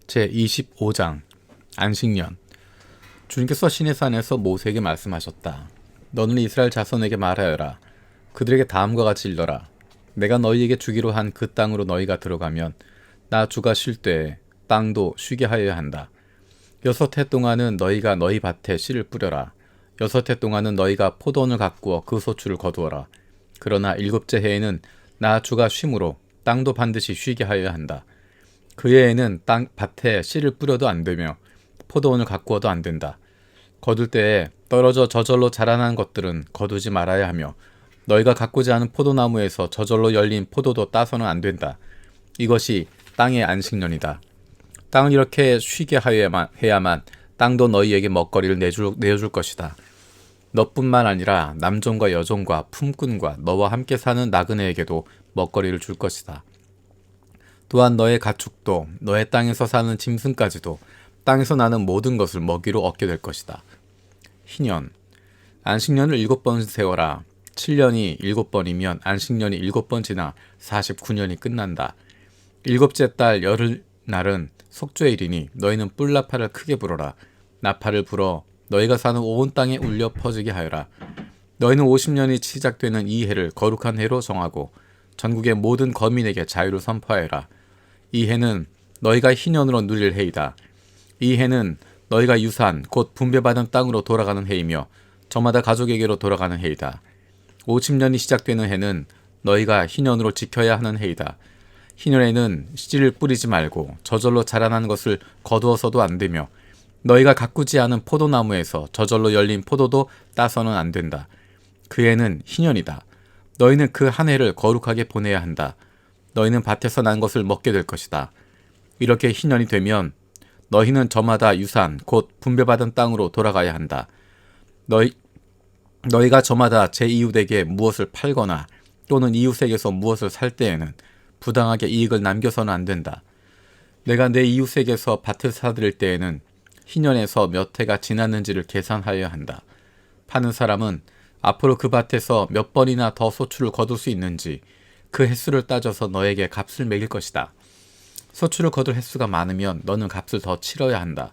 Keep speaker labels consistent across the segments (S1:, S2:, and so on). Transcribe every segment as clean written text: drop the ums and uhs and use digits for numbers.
S1: 제25장 안식년. 주님께서 시내산에서 모세에게 말씀하셨다. 너는 이스라엘 자손에게 말하여라. 그들에게 다음과 같이 일러라. 내가 너희에게 주기로 한 그 땅으로 너희가 들어가면 나 주가 쉴 때에 땅도 쉬게 하여야 한다. 6해 동안은 너희가 너희 밭에 씨를 뿌려라. 6해 동안은 너희가 포도원을 가꾸어 그 소출을 거두어라. 그러나 7째 해에는 나 주가 쉼으로 땅도 반드시 쉬게 하여야 한다. 그 해에는 땅 밭에 씨를 뿌려도 안 되며 포도원을 가꾸어도 안 된다. 거둘 때에 떨어져 저절로 자라난 것들은 거두지 말아야 하며 너희가 가꾸지 않은 포도나무에서 저절로 열린 포도도 따서는 안 된다. 이것이 땅의 안식년이다. 땅을 이렇게 쉬게 해야만 땅도 너희에게 먹거리를 내어줄 것이다. 너뿐만 아니라 남종과 여종과 품꾼과 너와 함께 사는 나그네에게도 먹거리를 줄 것이다. 또한 너의 가축도 너의 땅에서 사는 짐승까지도 땅에서 나는 모든 것을 먹이로 얻게 될 것이다. 희년. 안식년을 7번 세워라. 7년이 7번이면 안식년이 7번 지나 49년이 끝난다. 7째 달 열흘날은 속죄일이니 너희는 뿔나팔을 크게 불어라. 나팔을 불어 너희가 사는 온 땅에 울려 퍼지게 하여라. 너희는 50년이 시작되는 이 해를 거룩한 해로 정하고 전국의 모든 거민에게 자유를 선포하여라. 이 해는 너희가 희년으로 누릴 해이다. 이 해는 너희가 유산 곧 분배받은 땅으로 돌아가는 해이며 저마다 가족에게로 돌아가는 해이다. 50년이 시작되는 해는 너희가 희년으로 지켜야 하는 해이다. 희년에는 씨를 뿌리지 말고 저절로 자라나는 것을 거두어서도 안 되며 너희가 가꾸지 않은 포도나무에서 저절로 열린 포도도 따서는 안 된다. 그 해는 희년이다. 너희는 그 한 해를 거룩하게 보내야 한다. 너희는 밭에서 난 것을 먹게 될 것이다. 이렇게 희년이 되면 너희는 저마다 유산 곧 분배받은 땅으로 돌아가야 한다. 너희가 저마다 제 이웃에게 무엇을 팔거나 또는 이웃에게서 무엇을 살 때에는 부당하게 이익을 남겨서는 안 된다. 내가 내 이웃에게서 밭을 사들일 때에는 희년에서 몇 해가 지났는지를 계산하여야 한다. 파는 사람은 앞으로 그 밭에서 몇 번이나 더 소출을 거둘 수 있는지 그 횟수를 따져서 너에게 값을 매길 것이다. 소출을 거둘 횟수가 많으면 너는 값을 더 치러야 한다.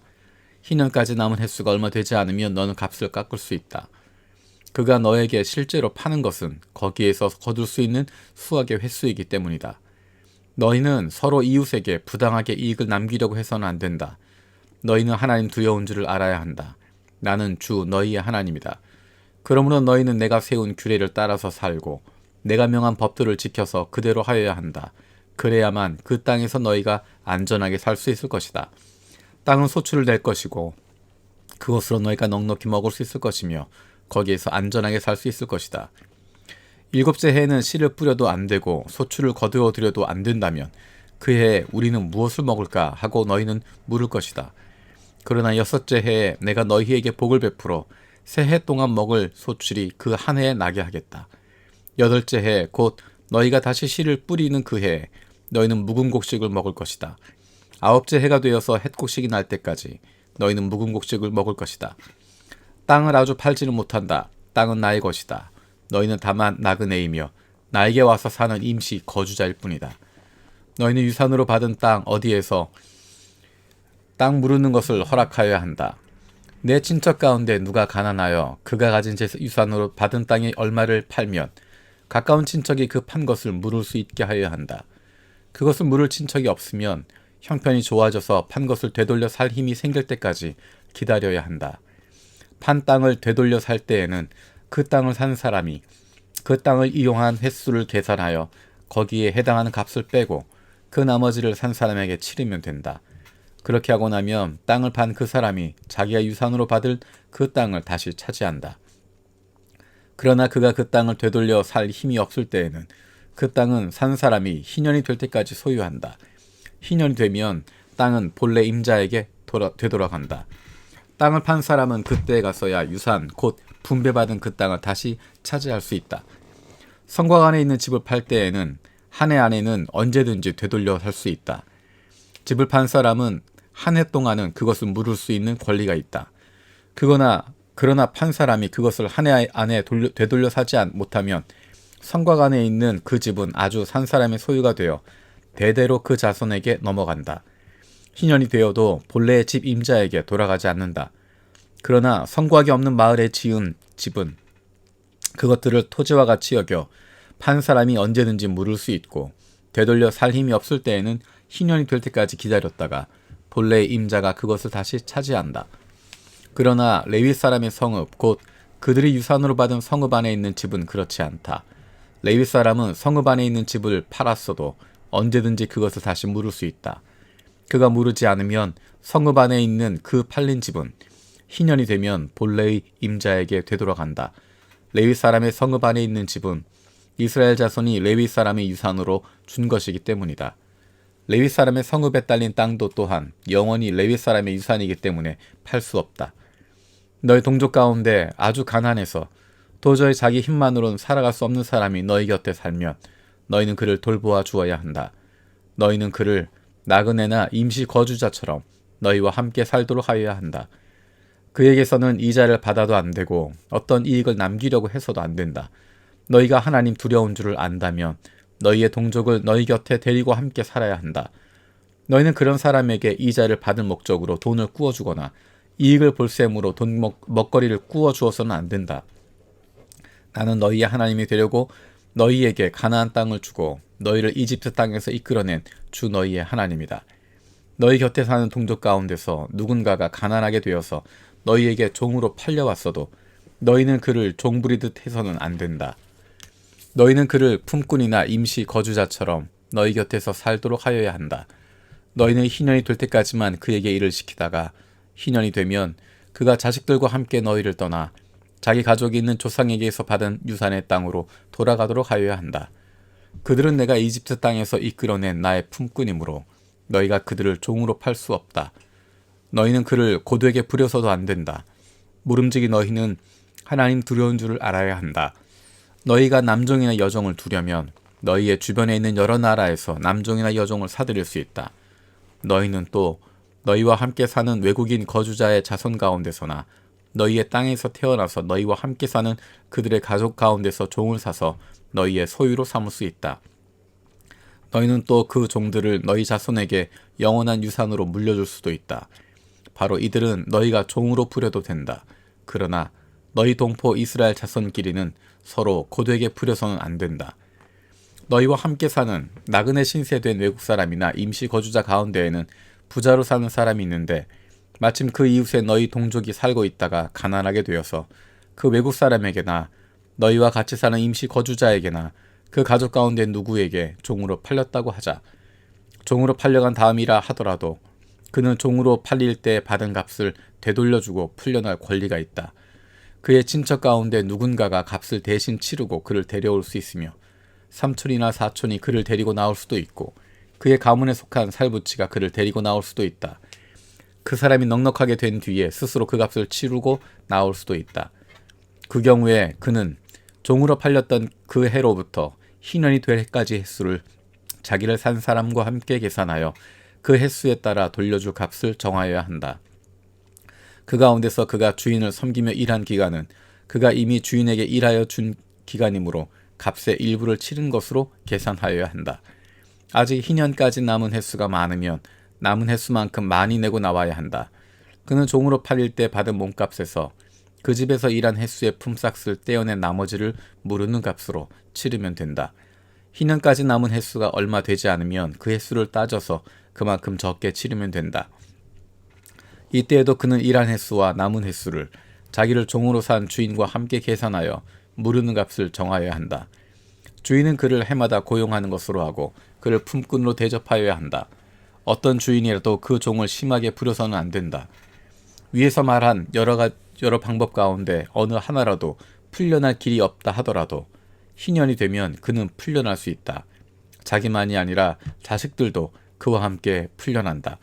S1: 희년까지 남은 횟수가 얼마 되지 않으면 너는 값을 깎을 수 있다. 그가 너에게 실제로 파는 것은 거기에서 거둘 수 있는 수확의 횟수이기 때문이다. 너희는 서로 이웃에게 부당하게 이익을 남기려고 해서는 안 된다. 너희는 하나님 두려운 줄을 알아야 한다. 나는 주 너희의 하나님이다. 그러므로 너희는 내가 세운 규례를 따라서 살고 내가 명한 법들을 지켜서 그대로 하여야 한다. 그래야만 그 땅에서 너희가 안전하게 살 수 있을 것이다. 땅은 소출을 낼 것이고 그것으로 너희가 넉넉히 먹을 수 있을 것이며 거기에서 안전하게 살 수 있을 것이다. 7째 해에는 씨를 뿌려도 안 되고 소출을 거두어 들여도 안 된다면 그 해에 우리는 무엇을 먹을까 하고 너희는 물을 것이다. 그러나 6째 해에 내가 너희에게 복을 베풀어 새 해 동안 먹을 소출이 그 한 해에 나게 하겠다. 8째 해 곧 너희가 다시 씨를 뿌리는 그 해에 너희는 묵은 곡식을 먹을 것이다. 9째 해가 되어서 햇곡식이 날 때까지 너희는 묵은 곡식을 먹을 것이다. 땅을 아주 팔지는 못한다. 땅은 나의 것이다. 너희는 다만 나그네이며 나에게 와서 사는 임시 거주자일 뿐이다. 너희는 유산으로 받은 땅 어디에서 땅 무르는 것을 허락하여야 한다. 내 친척 가운데 누가 가난하여 그가 가진 유산으로 받은 땅의 얼마를 팔면 가까운 친척이 그 판 것을 물을 수 있게 하여야 한다. 그것을 물을 친척이 없으면 형편이 좋아져서 판 것을 되돌려 살 힘이 생길 때까지 기다려야 한다. 판 땅을 되돌려 살 때에는 그 땅을 산 사람이 그 땅을 이용한 횟수를 계산하여 거기에 해당하는 값을 빼고 그 나머지를 산 사람에게 치르면 된다. 그렇게 하고 나면 땅을 판 그 사람이 자기가 유산으로 받을 그 땅을 다시 차지한다. 그러나 그가 그 땅을 되돌려 살 힘이 없을 때에는 그 땅은 산 사람이 희년이 될 때까지 소유한다. 희년이 되면 땅은 본래 임자에게 되돌아간다. 땅을 판 사람은 그때에 가서야 유산 곧 분배받은 그 땅을 다시 차지할 수 있다. 성곽 안에 있는 집을 팔 때에는 한 해 안에는 언제든지 되돌려 살 수 있다. 집을 판 사람은 한 해 동안은 그것을 물을 수 있는 권리가 있다. 그러나 판 사람이 그것을 한 해 안에 되돌려 사지 못하면 성곽 안에 있는 그 집은 아주 산 사람의 소유가 되어 대대로 그 자손에게 넘어간다. 희년이 되어도 본래의 집 임자에게 돌아가지 않는다. 그러나 성곽이 없는 마을에 지은 집은 그것들을 토지와 같이 여겨 판 사람이 언제든지 물을 수 있고, 되돌려 살 힘이 없을 때에는 희년이 될 때까지 기다렸다가 본래의 임자가 그것을 다시 차지한다. 그러나 레위 사람의 성읍, 곧 그들이 유산으로 받은 성읍 안에 있는 집은 그렇지 않다. 레위 사람은 성읍 안에 있는 집을 팔았어도 언제든지 그것을 다시 물을 수 있다. 그가 물으지 않으면 성읍 안에 있는 그 팔린 집은 희년이 되면 본래의 임자에게 되돌아간다. 레위 사람의 성읍 안에 있는 집은 이스라엘 자손이 레위 사람의 유산으로 준 것이기 때문이다. 레위 사람의 성읍에 딸린 땅도 또한 영원히 레위 사람의 유산이기 때문에 팔 수 없다. 너희 동족 가운데 아주 가난해서 도저히 자기 힘만으로는 살아갈 수 없는 사람이 너희 곁에 살면 너희는 그를 돌보아 주어야 한다. 너희는 그를 나그네나 임시 거주자처럼 너희와 함께 살도록 하여야 한다. 그에게서는 이자를 받아도 안 되고 어떤 이익을 남기려고 해서도 안 된다. 너희가 하나님 두려운 줄을 안다면 너희의 동족을 너희 곁에 데리고 함께 살아야 한다. 너희는 그런 사람에게 이자를 받을 목적으로 돈을 꾸어주거나 이익을 볼 셈으로 먹거리를 꾸어주어서는 안 된다. 나는 너희의 하나님이 되려고 너희에게 가나안 땅을 주고 너희를 이집트 땅에서 이끌어낸 주 너희의 하나님이다. 너희 곁에 사는 동족 가운데서 누군가가 가난하게 되어서 너희에게 종으로 팔려왔어도 너희는 그를 종부리듯 해서는 안 된다. 너희는 그를 품꾼이나 임시 거주자처럼 너희 곁에서 살도록 하여야 한다. 너희는 희년이 될 때까지만 그에게 일을 시키다가 희년이 되면 그가 자식들과 함께 너희를 떠나 자기 가족이 있는 조상에게서 받은 유산의 땅으로 돌아가도록 하여야 한다. 그들은 내가 이집트 땅에서 이끌어낸 나의 품꾼이므로 너희가 그들을 종으로 팔 수 없다. 너희는 그를 고되게 부려서도 안 된다. 모름지기 너희는 하나님 두려운 줄을 알아야 한다. 너희가 남종이나 여종을 두려면 너희의 주변에 있는 여러 나라에서 남종이나 여종을 사들일 수 있다. 너희는 또 너희와 함께 사는 외국인 거주자의 자손 가운데서나 너희의 땅에서 태어나서 너희와 함께 사는 그들의 가족 가운데서 종을 사서 너희의 소유로 삼을 수 있다. 너희는 또 그 종들을 너희 자손에게 영원한 유산으로 물려줄 수도 있다. 바로 이들은 너희가 종으로 부려도 된다. 그러나 너희 동포 이스라엘 자손끼리는 서로 고되게 부려서는 안 된다. 너희와 함께 사는 나그네 신세된 외국 사람이나 임시 거주자 가운데에는 부자로 사는 사람이 있는데 마침 그 이웃에 너희 동족이 살고 있다가 가난하게 되어서 그 외국 사람에게나 너희와 같이 사는 임시 거주자에게나 그 가족 가운데 누구에게 종으로 팔렸다고 하자. 종으로 팔려간 다음이라 하더라도 그는 종으로 팔릴 때 받은 값을 되돌려주고 풀려날 권리가 있다. 그의 친척 가운데 누군가가 값을 대신 치르고 그를 데려올 수 있으며 삼촌이나 사촌이 그를 데리고 나올 수도 있고 그의 가문에 속한 살부치가 그를 데리고 나올 수도 있다. 그 사람이 넉넉하게 된 뒤에 스스로 그 값을 치르고 나올 수도 있다. 그 경우에 그는 종으로 팔렸던 그 해로부터 희년이 될 해까지 횟수를 자기를 산 사람과 함께 계산하여 그 횟수에 따라 돌려줄 값을 정하여야 한다. 그 가운데서 그가 주인을 섬기며 일한 기간은 그가 이미 주인에게 일하여 준 기간이므로 값의 일부를 치른 것으로 계산하여야 한다. 아직 희년까지 남은 횟수가 많으면 남은 횟수만큼 많이 내고 나와야 한다. 그는 종으로 팔릴 때 받은 몸값에서 그 집에서 일한 횟수의 품삯을 떼어낸 나머지를 무르는 값으로 치르면 된다. 희년까지 남은 횟수가 얼마 되지 않으면 그 횟수를 따져서 그만큼 적게 치르면 된다. 이때에도 그는 일한 횟수와 남은 횟수를 자기를 종으로 산 주인과 함께 계산하여 무르는 값을 정하여야 한다. 주인은 그를 해마다 고용하는 것으로 하고 그를 품꾼으로 대접하여야 한다. 어떤 주인이라도 그 종을 심하게 부려서는 안 된다. 위에서 말한 여러 방법 가운데 어느 하나라도 풀려날 길이 없다 하더라도 희년이 되면 그는 풀려날 수 있다. 자기만이 아니라 자식들도 그와 함께 풀려난다.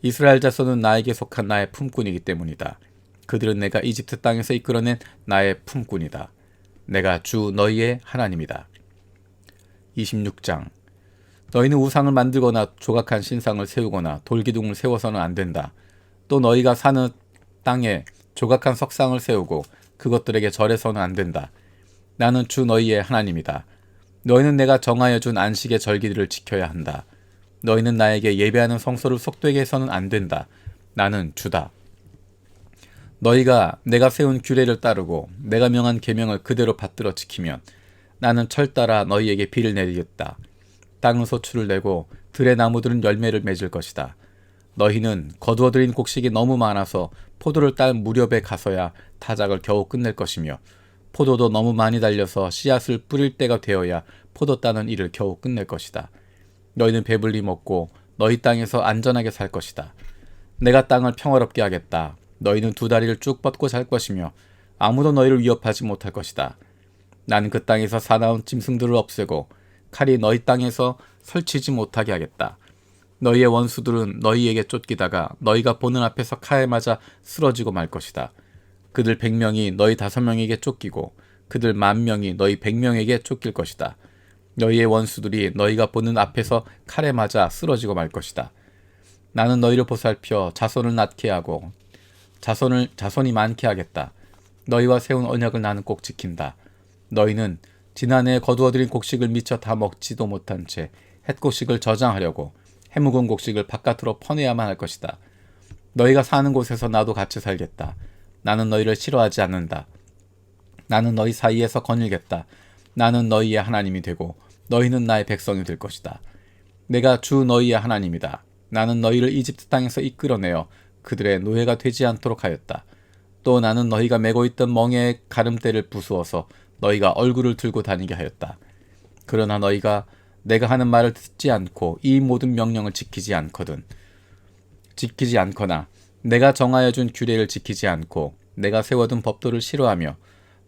S1: 이스라엘 자손은 나에게 속한 나의 품꾼이기 때문이다. 그들은 내가 이집트 땅에서 이끌어낸 나의 품꾼이다. 내가 주 너희의 하나님이다. 26장. 너희는 우상을 만들거나 조각한 신상을 세우거나 돌기둥을 세워서는 안 된다. 또 너희가 사는 땅에 조각한 석상을 세우고 그것들에게 절해서는 안 된다. 나는 주 너희의 하나님이다. 너희는 내가 정하여 준 안식의 절기들을 지켜야 한다. 너희는 나에게 예배하는 성소를 속되게 해서는 안 된다. 나는 주다. 너희가 내가 세운 규례를 따르고 내가 명한 계명을 그대로 받들어 지키면 나는 철 따라 너희에게 비를 내리겠다. 땅은 소출을 내고 들의 나무들은 열매를 맺을 것이다. 너희는 거두어들인 곡식이 너무 많아서 포도를 딸 무렵에 가서야 타작을 겨우 끝낼 것이며 포도도 너무 많이 달려서 씨앗을 뿌릴 때가 되어야 포도 따는 일을 겨우 끝낼 것이다. 너희는 배불리 먹고 너희 땅에서 안전하게 살 것이다. 내가 땅을 평화롭게 하겠다. 너희는 두 다리를 쭉 뻗고 살 것이며 아무도 너희를 위협하지 못할 것이다. 나는 그 땅에서 사나운 짐승들을 없애고 칼이 너희 땅에서 설치지 못하게 하겠다. 너희의 원수들은 너희에게 쫓기다가 너희가 보는 앞에서 칼에 맞아 쓰러지고 말 것이다. 그들 100명이 너희 5명에게 쫓기고 그들 10,000명이 너희 100명에게 쫓길 것이다. 너희의 원수들이 너희가 보는 앞에서 칼에 맞아 쓰러지고 말 것이다. 나는 너희를 보살펴 자손을 낳게 하고 자손이 많게 하겠다. 너희와 세운 언약을 나는 꼭 지킨다. 너희는 지난해 거두어들인 곡식을 미처 다 먹지도 못한 채 햇곡식을 저장하려고 해묵은 곡식을 바깥으로 퍼내야만 할 것이다. 너희가 사는 곳에서 나도 같이 살겠다. 나는 너희를 싫어하지 않는다. 나는 너희 사이에서 거닐겠다. 나는 너희의 하나님이 되고 너희는 나의 백성이 될 것이다. 내가 주 너희의 하나님이다. 나는 너희를 이집트 땅에서 이끌어내어 그들의 노예가 되지 않도록 하였다. 또 나는 너희가 메고 있던 멍에의 가름대를 부수어서 너희가 얼굴을 들고 다니게 하였다. 그러나 너희가 내가 하는 말을 듣지 않고 이 모든 명령을 지키지 않거나 내가 정하여 준 규례를 지키지 않고 내가 세워둔 법도를 싫어하며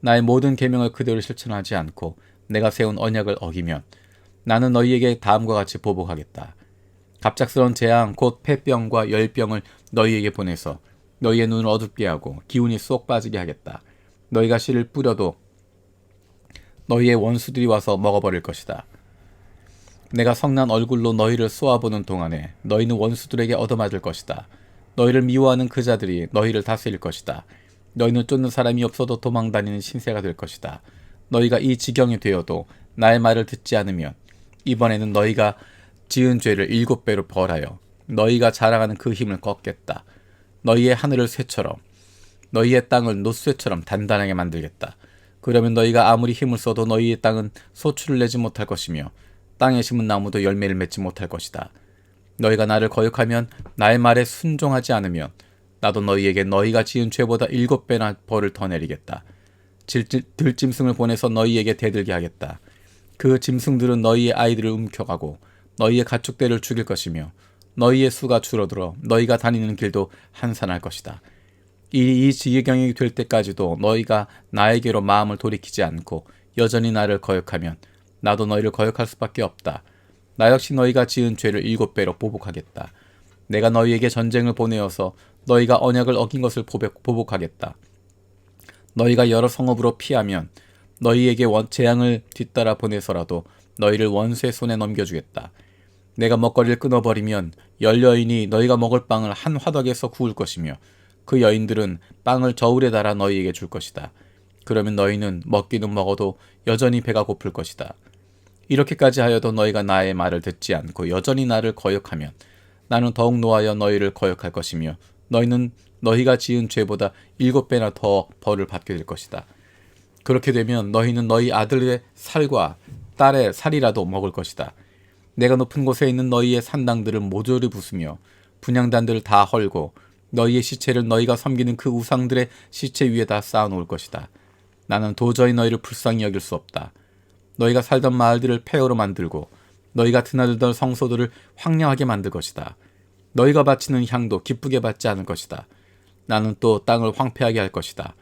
S1: 나의 모든 계명을 그대로 실천하지 않고 내가 세운 언약을 어기면 나는 너희에게 다음과 같이 보복하겠다. 갑작스러운 재앙 곧 폐병과 열병을 너희에게 보내서 너희의 눈을 어둡게 하고 기운이 쏙 빠지게 하겠다. 너희가 씨를 뿌려도 너희의 원수들이 와서 먹어버릴 것이다. 내가 성난 얼굴로 너희를 쏘아보는 동안에 너희는 원수들에게 얻어맞을 것이다. 너희를 미워하는 그 자들이 너희를 다스릴 것이다. 너희는 쫓는 사람이 없어도 도망다니는 신세가 될 것이다. 너희가 이 지경이 되어도 나의 말을 듣지 않으면 이번에는 너희가 지은 죄를 7배로 벌하여 너희가 자랑하는 그 힘을 꺾겠다. 너희의 하늘을 쇠처럼 너희의 땅을 노쇠처럼 단단하게 만들겠다. 그러면 너희가 아무리 힘을 써도 너희의 땅은 소출을 내지 못할 것이며 땅에 심은 나무도 열매를 맺지 못할 것이다. 너희가 나를 거역하면 나의 말에 순종하지 않으면 나도 너희에게 너희가 지은 죄보다 7배나 벌을 더 내리겠다. 들짐승을 보내서 너희에게 대들게 하겠다. 그 짐승들은 너희의 아이들을 움켜가고 너희의 가축대를 죽일 것이며 너희의 수가 줄어들어 너희가 다니는 길도 한산할 것이다. 이 지경이 될 때까지도 너희가 나에게로 마음을 돌이키지 않고 여전히 나를 거역하면 나도 너희를 거역할 수밖에 없다. 나 역시 너희가 지은 죄를 7배로 보복하겠다. 내가 너희에게 전쟁을 보내어서 너희가 언약을 어긴 것을 보복하겠다. 너희가 여러 성읍으로 피하면 너희에게 재앙을 뒤따라 보내서라도 너희를 원수의 손에 넘겨주겠다. 내가 먹거리를 끊어버리면 10여인이 너희가 먹을 빵을 한 화덕에서 구울 것이며 그 여인들은 빵을 저울에 달아 너희에게 줄 것이다. 그러면 너희는 먹기는 먹어도 여전히 배가 고플 것이다. 이렇게까지 하여도 너희가 나의 말을 듣지 않고 여전히 나를 거역하면 나는 더욱 노하여 너희를 거역할 것이며 너희는 너희가 지은 죄보다 7배나 더 벌을 받게 될 것이다. 그렇게 되면 너희는 너희 아들의 살과 딸의 살이라도 먹을 것이다. 내가 높은 곳에 있는 너희의 산당들을 모조리 부수며 분향단들을 다 헐고 너희의 시체를 너희가 섬기는 그 우상들의 시체 위에다 쌓아놓을 것이다. 나는 도저히 너희를 불쌍히 여길 수 없다. 너희가 살던 마을들을 폐허로 만들고 너희가 드나들던 성소들을 황량하게 만들 것이다. 너희가 바치는 향도 기쁘게 받지 않을 것이다. 나는 또 땅을 황폐하게 할 것이다.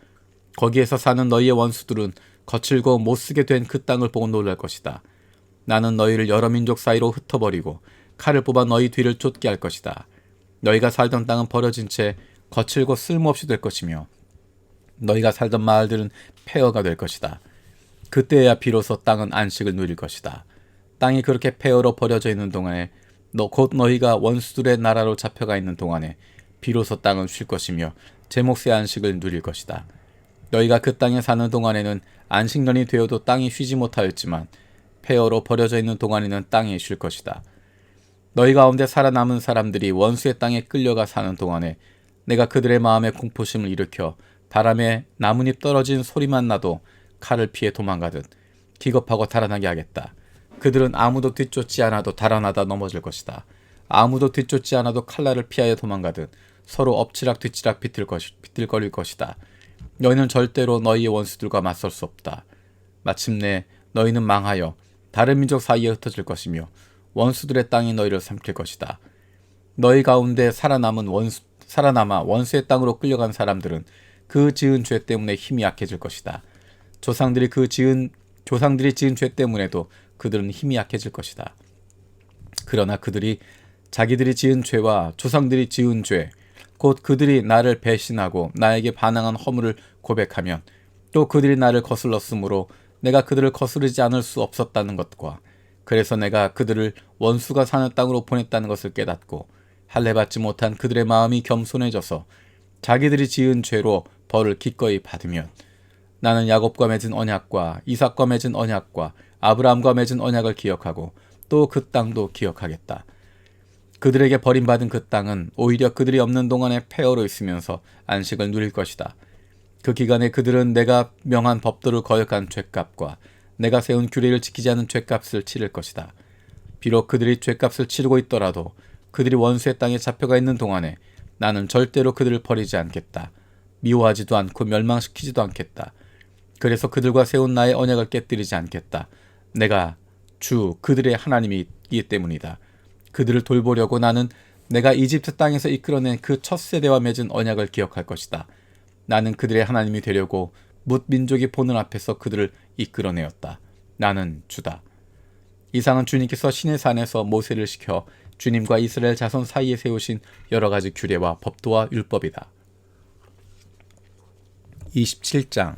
S1: 거기에서 사는 너희의 원수들은 거칠고 못쓰게 된 그 땅을 보고 놀랄 것이다. 나는 너희를 여러 민족 사이로 흩어버리고 칼을 뽑아 너희 뒤를 쫓게 할 것이다. 너희가 살던 땅은 버려진 채 거칠고 쓸모없이 될 것이며 너희가 살던 마을들은 폐허가 될 것이다. 그때야 비로소 땅은 안식을 누릴 것이다. 땅이 그렇게 폐허로 버려져 있는 동안에 곧 너희가 원수들의 나라로 잡혀가 있는 동안에 비로소 땅은 쉴 것이며 제 몫의 안식을 누릴 것이다. 너희가 그 땅에 사는 동안에는 안식년이 되어도 땅이 쉬지 못하였지만 폐허로 버려져 있는 동안에는 땅이 쉴 것이다. 너희 가운데 살아남은 사람들이 원수의 땅에 끌려가 사는 동안에 내가 그들의 마음에 공포심을 일으켜 바람에 나뭇잎 떨어진 소리만 나도 칼을 피해 도망가듯 기겁하고 달아나게 하겠다. 그들은 아무도 뒤쫓지 않아도 달아나다 넘어질 것이다. 아무도 뒤쫓지 않아도 칼날을 피하여 도망가듯 서로 엎치락뒤치락 비틀거릴 것이다. 너희는 절대로 너희의 원수들과 맞설 수 없다. 마침내 너희는 망하여 다른 민족 사이에 흩어질 것이며 원수들의 땅이 너희를 삼킬 것이다. 너희 가운데 살아남아 원수의 땅으로 끌려간 사람들은 그 지은 죄 때문에 힘이 약해질 것이다. 조상들이 지은 죄 때문에도 그들은 힘이 약해질 것이다. 그러나 그들이 자기들이 지은 죄와 조상들이 지은 죄, 곧 그들이 나를 배신하고 나에게 반항한 허물을 고백하면 또 그들이 나를 거슬렀으므로 내가 그들을 거스르지 않을 수 없었다는 것과 그래서 내가 그들을 원수가 사는 땅으로 보냈다는 것을 깨닫고 할례받지 못한 그들의 마음이 겸손해져서 자기들이 지은 죄로 벌을 기꺼이 받으면 나는 야곱과 맺은 언약과 이삭과 맺은 언약과 아브라함과 맺은 언약을 기억하고 또 그 땅도 기억하겠다. 그들에게 버림받은 그 땅은 오히려 그들이 없는 동안에 폐허로 있으면서 안식을 누릴 것이다. 그 기간에 그들은 내가 명한 법도를 거역한 죄값과 내가 세운 규례를 지키지 않은 죄값을 치를 것이다. 비록 그들이 죄값을 치르고 있더라도 그들이 원수의 땅에 잡혀가 있는 동안에 나는 절대로 그들을 버리지 않겠다. 미워하지도 않고 멸망시키지도 않겠다. 그래서 그들과 세운 나의 언약을 깨뜨리지 않겠다. 내가 주 그들의 하나님이기 때문이다. 그들을 돌보려고 나는 내가 이집트 땅에서 이끌어낸 그 첫 세대와 맺은 언약을 기억할 것이다. 나는 그들의 하나님이 되려고 뭇 민족이 보는 앞에서 그들을 이끌어내었다. 나는 주다. 이상은 주님께서 시내 산에서 모세를 시켜 주님과 이스라엘 자손 사이에 세우신 여러 가지 규례와 법도와 율법이다. 27장.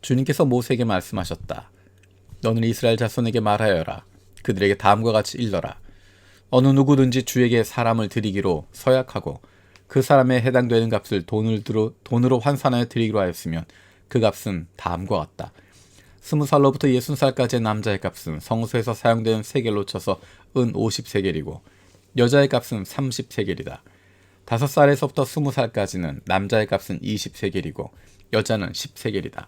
S1: 주님께서 모세에게 말씀하셨다. 너는 이스라엘 자손에게 말하여라. 그들에게 다음과 같이 일러라. 어느 누구든지 주에게 사람을 드리기로 서약하고 그 사람에 해당되는 값을 돈으로 환산하여 드리기로 하였으면 그 값은 다음과 같다. 20살로부터 60살까지의 남자의 값은 성소에서 사용되는 세겔로 쳐서 은 50세겔이고 여자의 값은 30세겔이다. 5살에서부터 20살까지는 남자의 값은 20세겔이고 여자는 10세겔이다.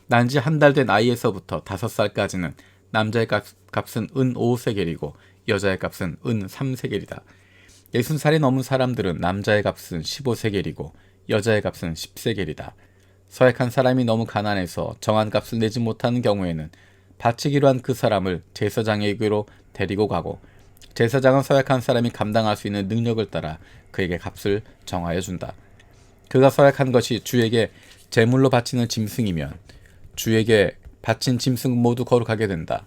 S1: 난지 한 달 된 아이에서부터 5살까지는 남자의 값은 은 5세겔이고 여자의 값은 은 3세겔이다. 60살이 넘은 사람들은 남자의 값은 15세겔이고 여자의 값은 10세겔이다. 서약한 사람이 너무 가난해서 정한 값을 내지 못하는 경우에는 바치기로 한 그 사람을 제사장에게로 데리고 가고 제사장은 서약한 사람이 감당할 수 있는 능력을 따라 그에게 값을 정하여 준다. 그가 서약한 것이 주에게 제물로 바치는 짐승이면 주에게 바친 짐승은 모두 거룩하게 된다.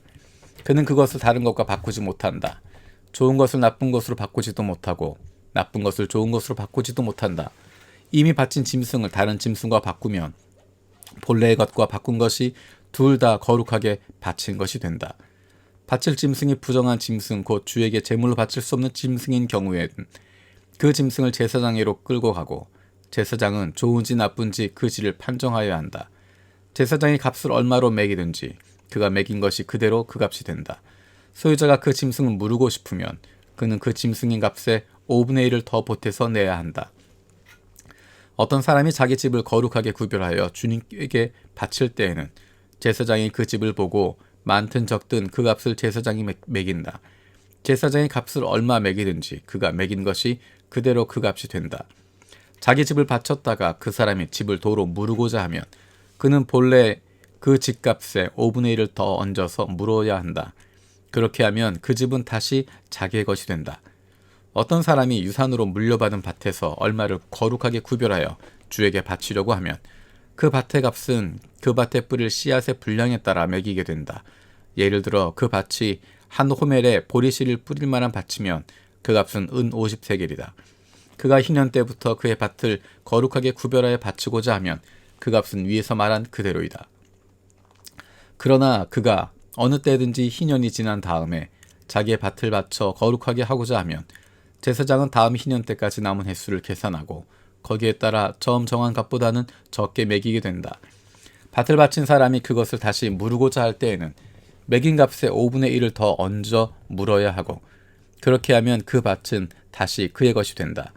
S1: 그는 그것을 다른 것과 바꾸지 못한다. 좋은 것을 나쁜 것으로 바꾸지도 못하고 나쁜 것을 좋은 것으로 바꾸지도 못한다. 이미 바친 짐승을 다른 짐승과 바꾸면 본래의 것과 바꾼 것이 둘 다 거룩하게 바친 것이 된다. 바칠 짐승이 부정한 짐승 곧 주에게 제물로 바칠 수 없는 짐승인 경우에는 그 짐승을 제사장에로 끌고 가고 제사장은 좋은지 나쁜지 그 질을 판정하여야 한다. 제사장이 값을 얼마로 매기든지 그가 매긴 것이 그대로 그 값이 된다. 소유자가 그 짐승을 무르고 싶으면 그는 그 짐승인 값의 5분의 1을 더 보태서 내야 한다. 어떤 사람이 자기 집을 거룩하게 구별하여 주님께 바칠 때에는 제사장이 그 집을 보고 많든 적든 그 값을 제사장이 매긴다. 제사장이 값을 얼마 매기든지 그가 매긴 것이 그대로 그 값이 된다. 자기 집을 바쳤다가 그 사람이 집을 도로 무르고자 하면 그는 본래 그 집값의 5분의 1을 더 얹어서 물어야 한다. 그렇게 하면 그 집은 다시 자기의 것이 된다. 어떤 사람이 유산으로 물려받은 밭에서 얼마를 거룩하게 구별하여 주에게 바치려고 하면 그 밭의 값은 그 밭에 뿌릴 씨앗의 분량에 따라 매기게 된다. 예를 들어 그 밭이 한 호멜에 보리씨를 뿌릴 만한 밭이면 그 값은 은 50세겔이다. 그가 희년 때부터 그의 밭을 거룩하게 구별하여 바치고자 하면 그 값은 위에서 말한 그대로이다. 그러나 그가 어느 때든지 희년이 지난 다음에 자기의 밭을 바쳐 거룩하게 하고자 하면 제사장은 다음 희년 때까지 남은 횟수를 계산하고 거기에 따라 처음 정한 값보다는 적게 매기게 된다. 밭을 바친 사람이 그것을 다시 무르고자 할 때에는 매긴 값의 5분의 1을 더 얹어 물어야 하고 그렇게 하면 그 밭은 다시 그의 것이 된다.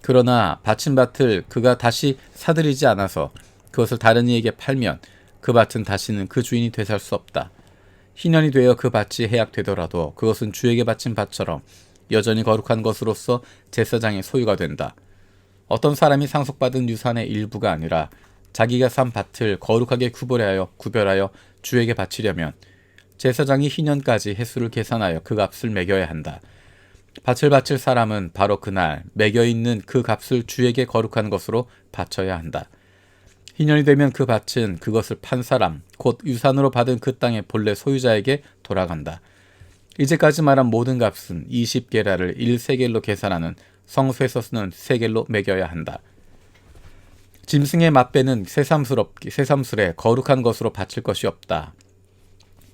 S1: 그러나 바친 밭을 그가 다시 사들이지 않아서 그것을 다른 이에게 팔면 그 밭은 다시는 그 주인이 되살 수 없다. 희년이 되어 그 밭이 해약되더라도 그것은 주에게 바친 밭처럼 여전히 거룩한 것으로서 제사장의 소유가 된다. 어떤 사람이 상속받은 유산의 일부가 아니라 자기가 산 밭을 거룩하게 구별하여 주에게 바치려면 제사장이 희년까지 횟수를 계산하여 그 값을 매겨야 한다. 밭을 바칠 사람은 바로 그날 매겨있는 그 값을 주에게 거룩한 것으로 바쳐야 한다. 희년이 되면 그 밭은 그것을 판 사람, 곧 유산으로 받은 그 땅의 본래 소유자에게 돌아간다. 이제까지 말한 모든 값은 20게라를 1세겔로 계산하는 성소에서 쓰는 세겔로 매겨야 한다. 짐승의 맛배는 새삼스레 거룩한 것으로 바칠 것이 없다.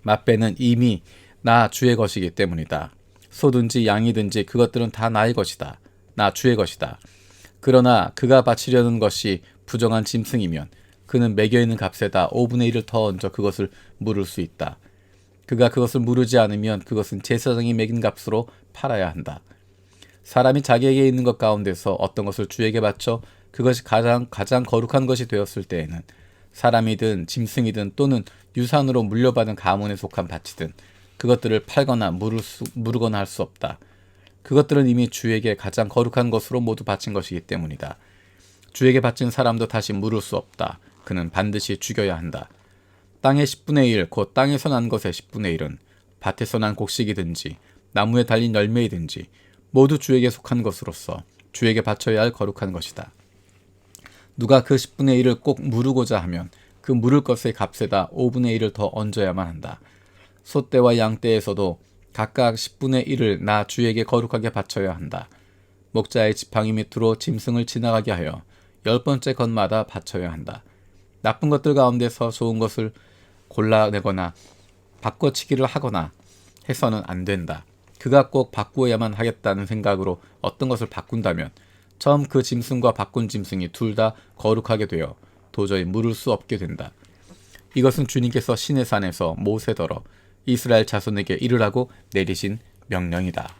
S1: 맛배는 이미 나 주의 것이기 때문이다. 소든지 양이든지 그것들은 다 나의 것이다. 나 주의 것이다. 그러나 그가 바치려는 것이 부정한 짐승이면 그는 매겨있는 값에다 5분의 1을 더 얹어 그것을 물을 수 있다. 그가 그것을 무르지 않으면 그것은 제사장이 매긴 값으로 팔아야 한다. 사람이 자기에게 있는 것 가운데서 어떤 것을 주에게 바쳐 그것이 가장 거룩한 것이 되었을 때에는 사람이든 짐승이든 또는 유산으로 물려받은 가문에 속한 밭이든 그것들을 팔거나 무르거나 할 수 없다. 그것들은 이미 주에게 가장 거룩한 것으로 모두 바친 것이기 때문이다. 주에게 바친 사람도 다시 물을 수 없다. 그는 반드시 죽여야 한다. 땅의 10분의 1, 곧 땅에서 난 것의 10분의 1은 밭에서 난 곡식이든지 나무에 달린 열매이든지 모두 주에게 속한 것으로서 주에게 바쳐야 할 거룩한 것이다. 누가 그 10분의 1을 꼭 무르고자 하면 그 무를 것의 값에다 5분의 1을 더 얹어야만 한다. 소떼와 양떼에서도 각각 10분의 1을 나 주에게 거룩하게 바쳐야 한다. 목자의 지팡이 밑으로 짐승을 지나가게 하여 10번째 것마다 바쳐야 한다. 나쁜 것들 가운데서 좋은 것을 골라내거나 바꿔치기를 하거나 해서는 안 된다. 그가 꼭 바꾸어야만 하겠다는 생각으로 어떤 것을 바꾼다면 처음 그 짐승과 바꾼 짐승이 둘 다 거룩하게 되어 도저히 물을 수 없게 된다. 이것은 주님께서 시내산에서 모세더러 이스라엘 자손에게 이르라고 내리신 명령이다.